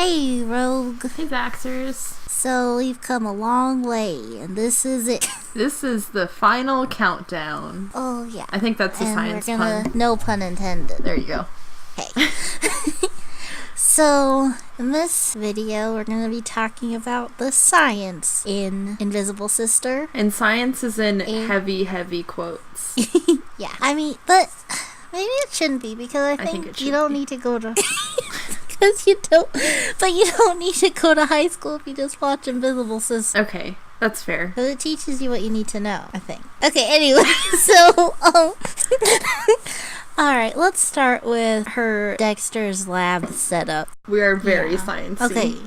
Hey, Rogue. Hey, Vaxxers. So, we've come a long way, and this is it. This is the final countdown. Oh, yeah. I think that's a science pun. No pun intended. There you go. Okay. So, in this video, we're going to be talking about the science in Invisible Sister. And science is in heavy quotes. Yeah. I mean, but maybe it shouldn't be, because I think you don't need to go to... But you don't need to go to high school if you just watch Invisible Sister. Okay, that's fair. Because it teaches you what you need to know, I think. Okay, anyway, so, alright, let's start with her Dexter's lab setup. We are very sciencey. Okay.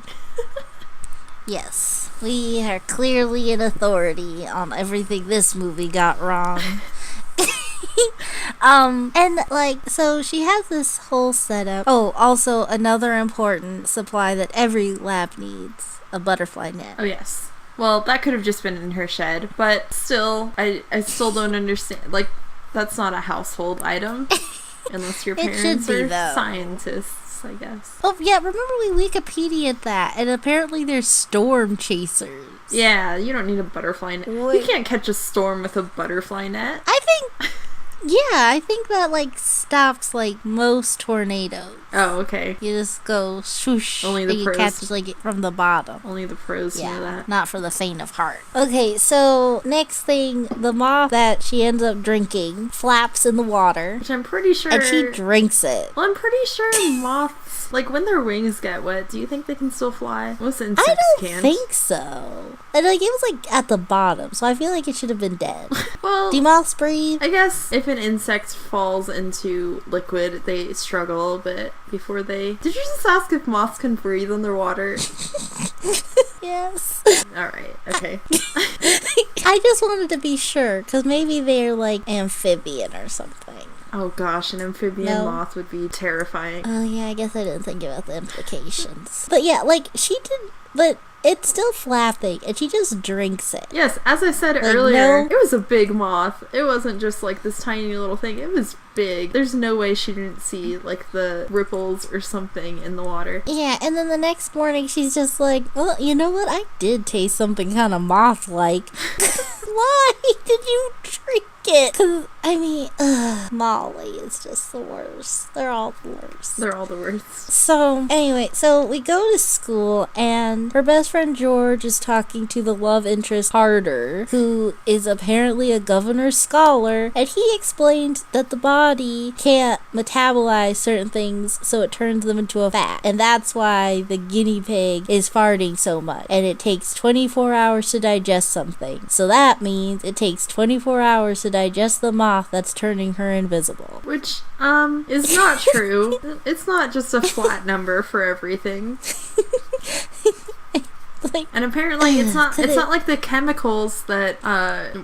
Yes, we are clearly an authority on everything this movie got wrong. And like, so she has this whole setup. Oh, also another important supply that every lab needs, a butterfly net. Oh, yes. Well, that could have just been in her shed, but still, I still don't understand. Like, that's not a household item, unless your parents are scientists, I guess. Oh, yeah, remember we Wikipedia'd that, and apparently they're storm chasers. Yeah, you don't need a butterfly net. You can't catch a storm with a butterfly net. I think that, like, stops, like, most tornadoes. Oh, okay. You just go swoosh. Only the pros. You catch, like, it from the bottom. Only the pros know that. Not for the faint of heart. Okay, so, next thing, the moth that she ends up drinking flaps in the water. Which I'm pretty sure... And she drinks it. Well, I'm pretty sure moths, like, when their wings get wet, do you think they can still fly? Most insects can't. I don't think so. And, like, it was, like, at the bottom, so I feel like it should have been dead. Well... Do moths breathe? I guess if an insect falls into liquid, they struggle a little bit before they... Did you just ask if moths can breathe underwater? Yes. Alright, okay. I just wanted to be sure, because maybe they're, like, amphibian or something. Oh gosh, an amphibian moth would be terrifying. Oh yeah, I guess I didn't think about the implications. But yeah, like, she did... But... It's still flapping, and she just drinks it. Yes, as I said earlier, it was a big moth. It wasn't just like this tiny little thing. It was big. There's no way she didn't see like the ripples or something in the water. Yeah, and then the next morning she's just like, well, you know what? I did taste something kind of moth-like. Why did you drink it? Because, I mean, Molly is just the worst. They're all the worst. They're all the worst. So, anyway, so we go to school, and her best friend George is talking to the love interest Harder, who is apparently a governor's scholar, and he explained that the body can't metabolize certain things, so it turns them into a fat. And that's why the guinea pig is farting so much. And it takes 24 hours to digest something. So that means it takes 24 hours to digest the moth that's turning her invisible. Which, is not true. It's not just a flat number for everything. Like, and apparently it's not like the chemicals that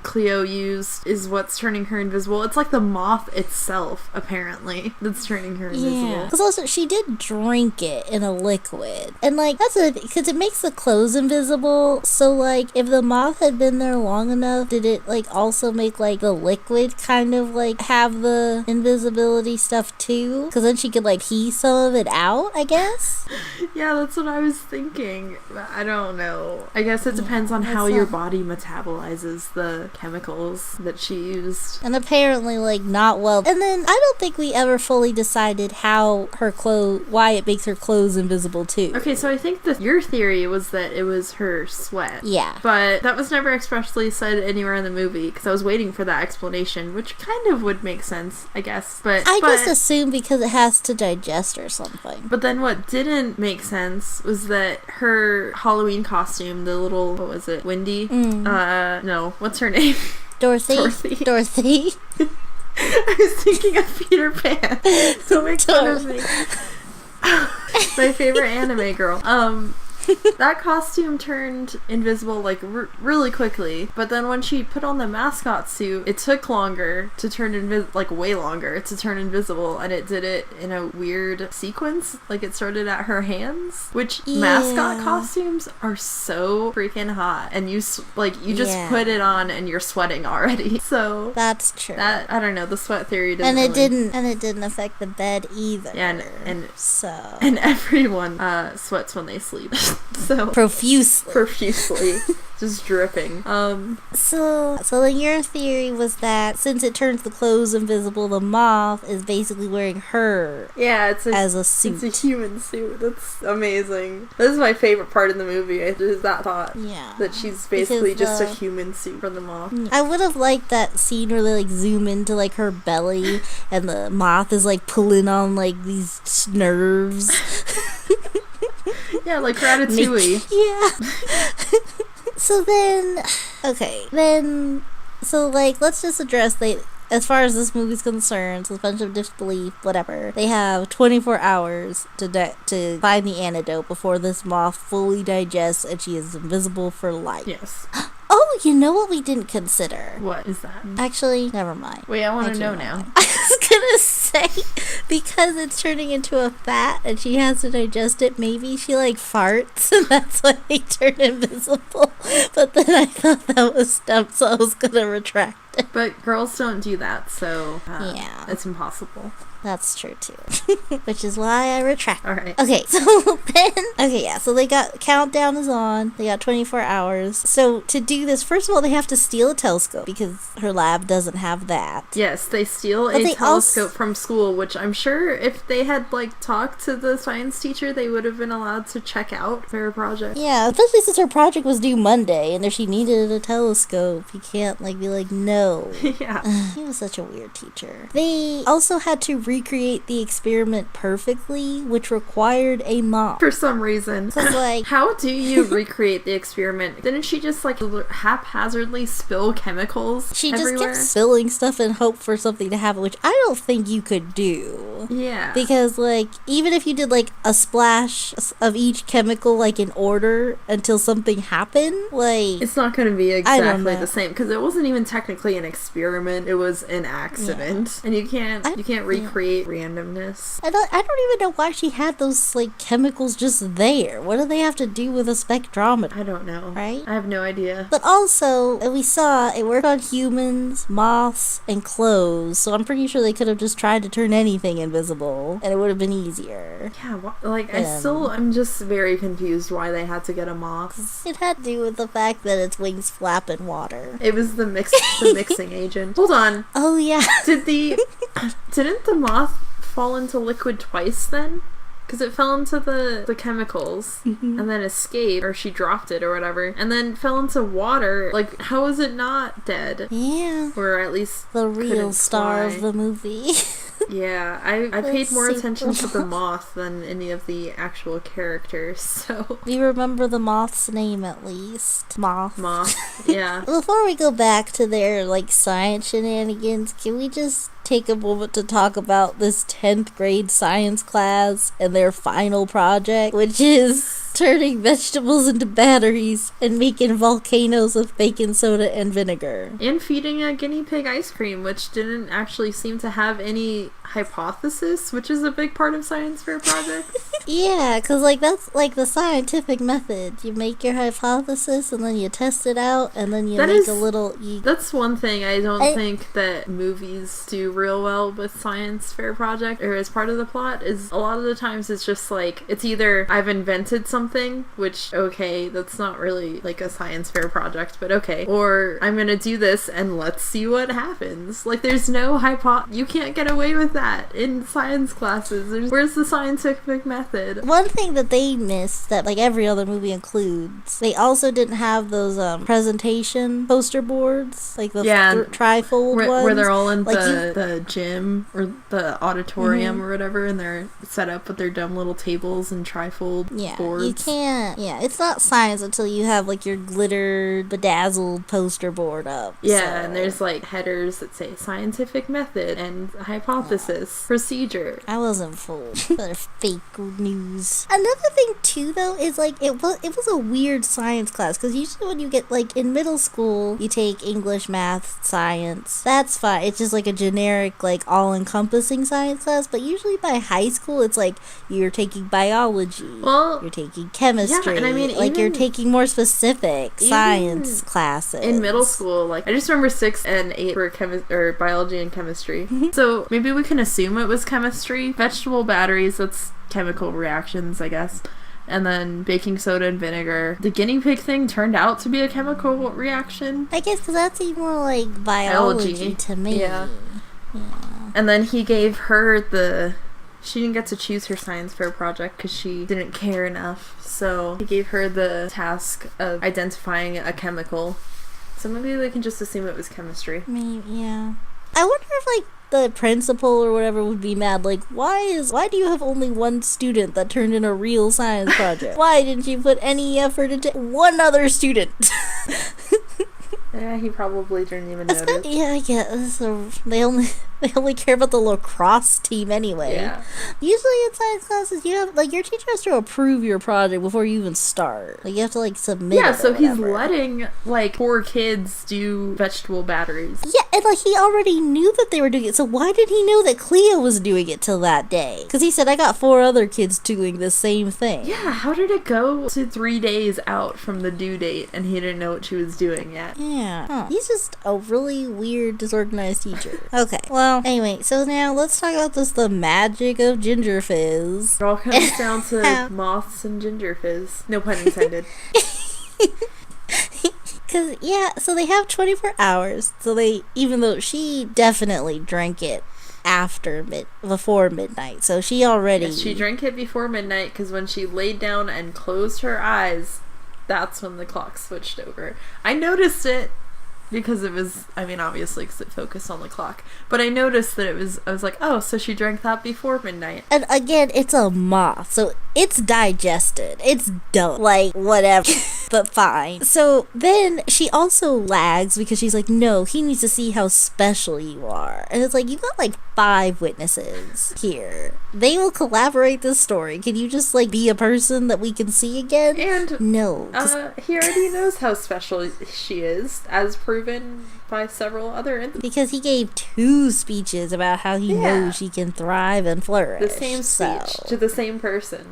Cleo used is what's turning her invisible. It's like the moth itself, apparently, that's turning her invisible. Yeah, because also she did drink it in a liquid, and like that's because it makes the clothes invisible. So like if the moth had been there long enough, did it like also make like the liquid kind of like have the invisibility stuff too? Because then she could like pee some of it out, I guess. Yeah, that's what I was thinking. I don't know. I guess it depends on how your body metabolizes the chemicals that she used. And apparently, like, not well. And then I don't think we ever fully decided how her why it makes her clothes invisible too. Okay, so I think your theory was that it was her sweat. Yeah. But that was never expressly said anywhere in the movie, because I was waiting for that explanation, which kind of would make sense, I guess. But I just assumed because it has to digest or something. But then what didn't make sense was that her Halloween costume, the little, what was it, Wendy? No, what's her name? Dorothy. I was thinking of Peter Pan. Don't make fun of me. My favorite anime girl. That costume turned invisible like really quickly, but then when she put on the mascot suit, it took longer to turn like way longer to turn invisible, and it did it in a weird sequence. Like it started at her hands, which mascot costumes are so freaking hot, and you just put it on and you're sweating already. So that's true. That, I don't know, the sweat theory doesn't it didn't affect the bed either. Yeah, and everyone sweats when they sleep. So profusely. Just dripping. So then your theory was that since it turns the clothes invisible, the moth is basically wearing her as a suit. It's a human suit. That's amazing. This is my favorite part in the movie, is that thought. Yeah. That she's basically just a human suit for the moth. I would have liked that scene where they like zoom into like her belly and the moth is like pulling on like these nerves. Yeah, like Ratatouille. Yeah. So let's just address as far as this movie's concerned, suspension of disbelief, whatever, they have 24 hours to find the antidote before this moth fully digests and she is invisible for life. Yes. Oh, you know what we didn't consider? What is that? Actually, never mind. Wait, I want to know now. I was gonna say, because it's turning into a fat and she has to digest it, maybe she like farts and that's why they turn invisible. But then I thought that was dumb, so I was gonna retract it. But girls don't do that, so yeah, it's impossible. That's true too. Which is why I retract. Alright. Okay, so they got countdown is on. They got 24 hours. So to do this, first of all, they have to steal a telescope because her lab doesn't have that. Yes, they steal a telescope from school, which I'm sure if they had like talked to the science teacher, they would have been allowed to check out her project. Yeah, especially since her project was due Monday and if she needed a telescope, you can't like be like, no. Yeah. He was such a weird teacher. They also had to recreate the experiment perfectly, which required a mop. For some reason. Like, how do you recreate the experiment? Didn't she just like haphazardly spill chemicals She everywhere? just kept spilling stuff and hope for something to happen, which I don't think you could do. Yeah. Because like, even if you did like a splash of each chemical like in order until something happened, like... It's not going to be exactly the same, because it wasn't even technically an experiment, it was an accident. Yeah. And you can't recreate randomness. I don't even know why she had those like chemicals just there. What do they have to do with a spectrometer? I don't know. Right? I have no idea. But also, we saw it worked on humans, moths, and clothes. So I'm pretty sure they could have just tried to turn anything invisible, and it would have been easier. Yeah, I'm just very confused why they had to get a moth. It had to do with the fact that its wings flap in water. It was the mixing agent. Hold on. Oh yeah. Didn't the moth fall into liquid twice then? Because it fell into the chemicals and then escaped, or she dropped it or whatever, and then fell into water. Like, how is it not dead? Yeah. Or at least the real star of the movie. Yeah, I paid more attention to the moth than any of the actual characters, so... You remember the moth's name at least. Moth, yeah. Before we go back to their, like, science shenanigans, can we just take a moment to talk about this 10th grade science class and their final project, which is turning vegetables into batteries and making volcanoes with baking soda and vinegar. And feeding a guinea pig ice cream, which didn't actually seem to have any hypothesis, which is a big part of science fair projects. Yeah, because like that's like the scientific method. You make your hypothesis and then you test it out and then you That's one thing I don't think that movies do real well with science fair project or as part of the plot is a lot of the times it's just like, it's either I've invented something, which okay, that's not really like a science fair project, but okay, or I'm gonna do this and let's see what happens. Like there's no you can't get away with that in science classes. Where's the scientific method? One thing that they missed that like every other movie includes, they also didn't have those presentation poster boards, like the trifold ones. Where they're all in like the gym or the auditorium or whatever, and they're set up with their dumb little tables and trifold boards. you can't. Yeah, it's not science until you have like your glittered, bedazzled poster board up. Yeah, and there's like headers that say scientific method and hypothesis, procedure. I wasn't fooled. They're fake news. Another thing too, though, is like it was a weird science class, because usually when you get like in middle school, you take English, math, science. That's fine. It's just like a generic, like all-encompassing science class. But usually by high school, it's like you're taking biology. Well, you're taking chemistry. Yeah, and I mean, like you're taking more specific science classes. In middle school, like I just remember 6 and 8 for biology and chemistry. So maybe we can assume it was chemistry. Vegetable batteries, that's chemical reactions, I guess. And then baking soda and vinegar. The guinea pig thing turned out to be a chemical reaction. I guess because that seemed more like biology to me. Yeah. And then he gave her she didn't get to choose her science fair project because she didn't care enough. So he gave her the task of identifying a chemical. So maybe we can just assume it was chemistry. Maybe, yeah. I wonder if, like, the principal or whatever would be mad. Like, why do you have only one student that turned in a real science project? Why didn't you put any effort into one other student? Yeah, he probably didn't even notice. Yeah, I guess. So they only care about the lacrosse team anyway. Yeah. Usually in science classes, you have, like, your teacher has to approve your project before you even start. Like, you have to, like, submit it. Yeah, so he's letting, like, poor kids do vegetable batteries. Yeah, and, like, he already knew that they were doing it, so why did he know that Cleo was doing it till that day? Because he said, I got 4 other kids doing the same thing. Yeah, how did it go to 3 days out from the due date and he didn't know what she was doing yet? Yeah. Huh. He's just a really weird, disorganized teacher. Okay, well, anyway, so now let's talk about the magic of ginger fizz. It all comes down to moths and ginger fizz. No pun intended. Because, yeah, so they have 24 hours. So even though she definitely drank it before midnight. So she already... Yes, she drank it before midnight because when she laid down and closed her eyes, that's when the clock switched over. I noticed it because it was, I mean, obviously because it focused on the clock. But I noticed that I was like, oh, so she drank that before midnight. And again, it's a moth, so it's digested. It's done. Like, whatever. But fine. So then she also lags because she's like, no, he needs to see how special you are. And it's like, you got like 5 witnesses here. They will collaborate this story. Can you just like be a person that we can see again? And no. He already knows how special she is, as proven by several other instances. Because he gave 2 speeches about how he knows she can thrive and flourish. The same speech to the same person.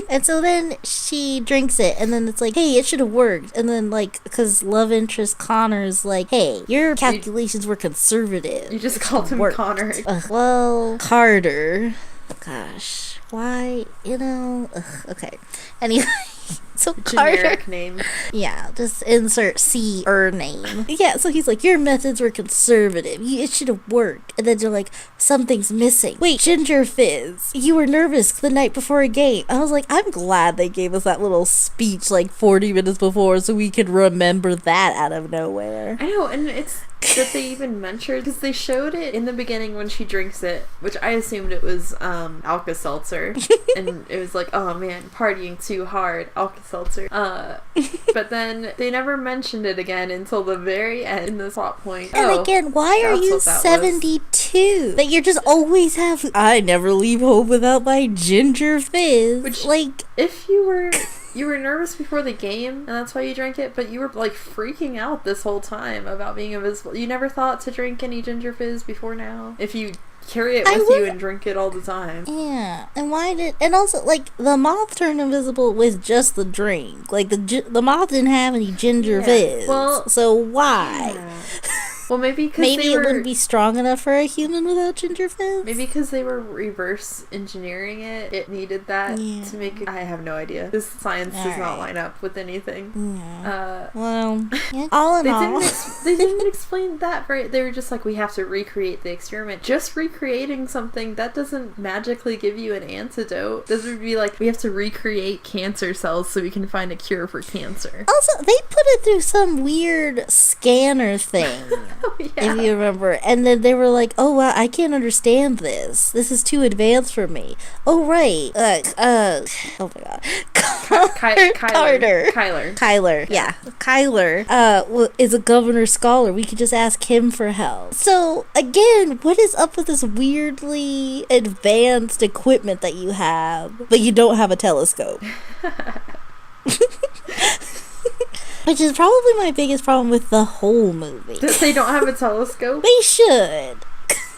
And so then she drinks it, and then it's like, hey, it should have worked. And then, like, because love interest Connor's like, hey, your calculations were conservative. You just called him Connor. Well, Carter. Gosh. Why? Okay. Anyway. So generic Carter, name. Yeah, just insert C-er name. Yeah, so he's like, your methods were conservative. It should have worked. And then you're like, something's missing. Wait, ginger fizz. You were nervous the night before a game. I was like, I'm glad they gave us that little speech like 40 minutes before so we could remember that out of nowhere. I know, and it's that they even mentioned, because they showed it in the beginning when she drinks it, which I assumed it was Alka-Seltzer. And it was like, oh man, partying too hard, Alka-Seltzer. But then they never mentioned it again until the very end in the plot point. And again, why are you 72? That you're just always have, I never leave home without my ginger fizz. Which, like, if you were nervous before the game, and that's why you drank it, but you were, like, freaking out this whole time about being invisible. You never thought to drink any ginger fizz before now? If you carry it with you and drink it all the time. Yeah. And and also, like, the moth turned invisible with just the drink. Like, the moth didn't have any ginger fizz. Well, so why? Yeah. Well, maybe because it wouldn't be strong enough for a human without ginger fizz. Maybe because they were reverse engineering it. It needed that to make it. I have no idea. This science does not line up with anything. Yeah. Well, all in all, they didn't explain that right. They were just like, we have to recreate the experiment. Just recreating something that doesn't magically give you an antidote. This would be like, we have to recreate cancer cells so we can find a cure for cancer. Also, they put it through some weird scanner thing. Oh, yeah. If you remember. And then they were like, oh wow, I can't understand this. This is too advanced for me. Oh right. Oh my god. Kyler. Yeah. Kyler is a governor scholar. We could just ask him for help. So, again, what is up with this weirdly advanced equipment that you have, but you don't have a telescope? Which is probably my biggest problem with the whole movie. That they don't have a telescope? They should.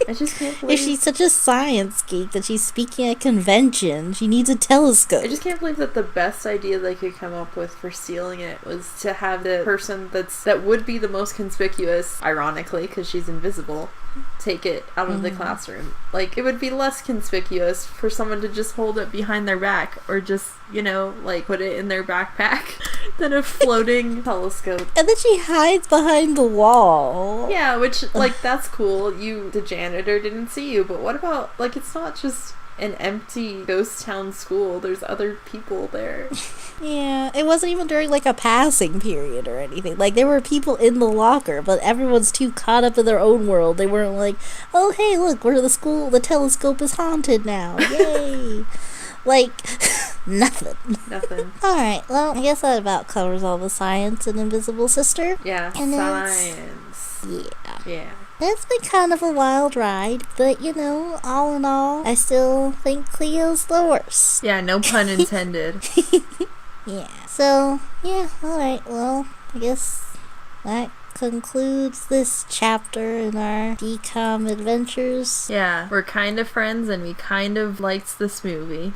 I just can't believe... If she's such a science geek that she's speaking at convention, she needs a telescope. I just can't believe that the best idea they could come up with for stealing it was to have the person that would be the most conspicuous, ironically, because she's invisible, take it out of the classroom. Like, it would be less conspicuous for someone to just hold it behind their back, or just, put it in their backpack, than a floating telescope. And then she hides behind the wall. Yeah, which, that's cool. The janitor didn't see you, but what about, it's not just an empty ghost town school. There's other people there. Yeah, it wasn't even during a passing period or anything. There were people in the locker, but everyone's too caught up in their own world. They weren't like, oh hey, look, we're the school, the telescope is haunted now. Yay. Nothing. Alright, well, I guess that about covers all the science in Invisible Sister. Yeah, and science. Yeah. It's been kind of a wild ride, but all in all, I still think Cleo's the worst. Yeah, no pun intended. Yeah, so, yeah, alright, well, I guess that concludes this chapter in our DCOM adventures. Yeah, we're kind of friends and we kind of liked this movie.